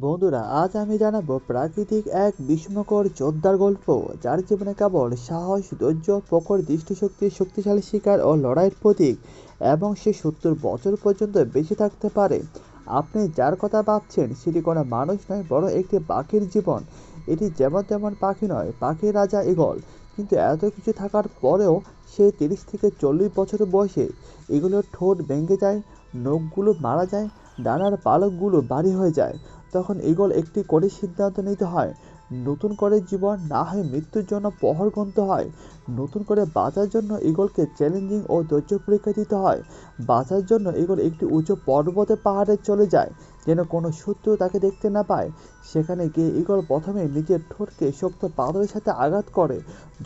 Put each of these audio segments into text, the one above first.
বন্ধুরা, আজ আমি জানাবো প্রাকৃতিক এক বিস্ময়কর যোদ্ধার গল্প, যার জীবনে কেবল সাহস, ধৈর্য, প্রখর দৃষ্টিশক্তি, শক্তিশালী শিকার ও লড়াইয়ের প্রতীক, এবং সে 70 বছর পর্যন্ত বেঁচে থাকতে পারে। আপনি যার কথা ভাবছেন সেটি কোনো মানুষ নয়, বড় একটি পাখির জীবন। এটি যেমন তেমন পাখি নয়, পাখির রাজা ঈগল। কিন্তু এত কিছু থাকার পরেও সে 30 থেকে 40 বছর বয়সে এগুলোর ঠোঁট ভেঙে যায়, নখগুলো মারা যায়, ডানার পালকগুলো ভারী হয়ে যায়। তখন ঈগল একটি কঠিন সিদ্ধান্ত নিতে হয়। নতুন করে জীবন, না হয় মৃত্যুর জন্য প্রহর গুনতে হয়। নতুন করে বাঁচার জন্য ঈগলকে চ্যালেঞ্জিং ও ধৈর্য পরীক্ষা দিতে হয়। বাঁচার জন্য ঈগল একটি উঁচু পর্বতে পাহাড়ে চলে যায়, যেন কোনো শত্রু তাকে দেখতে না পায়। সেখানে গিয়ে ঈগল প্রথমে নিজের ঠোঁটকে শক্ত পাথরের সাথে আঘাত করে,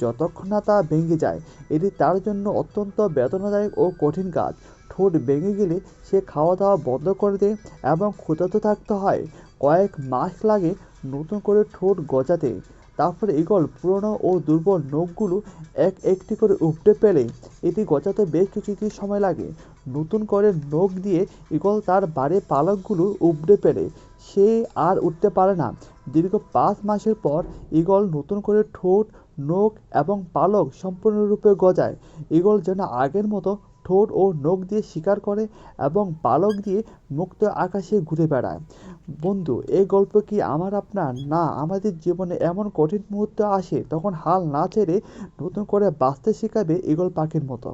যতক্ষণ না তা ভেঙে যায়। এটি তার জন্য অত্যন্ত বেদনাদায়ক ও কঠিন কাজ। ঠোঁট ভেঙে গেলে সে খাওয়া দাওয়া বন্ধ করে দেয় এবং ক্ষুধার্ত থাকতে হয়। কয়েক মাস লাগে নতুন করে ঠোঁট গজাতে। তারপরে ঈগল পুরনো ও দুর্বল নখগুলো এক একটি করে উপড়ে ফেলে। এটি গজাতে বেশ কিছুদিন সময় লাগে। নতুন করে নখ দিয়ে ঈগল তার বাড়ির পালকগুলো উপড়ে ফেলে। সে আর উঠতে পারে না। দীর্ঘ 5 মাসের পর ঈগল নতুন করে ঠোঁট, নখ এবং পালক সম্পূর্ণরূপে গজায়। ঈগল যেন আগের মতো ঠোঁট ও নখ দিয়ে শিকার করে এবং পালক দিয়ে মুক্ত আকাশে ঘুরে বেড়ায়। বন্ধু, এই গল্প কি আমার আপনার না আমাদের জীবনে এমন কঠিন মুহূর্ত আসে, তখন হাল না ছেড়ে নতুন করে বাঁচতে শেখাবে ঈগল পাখির মতো।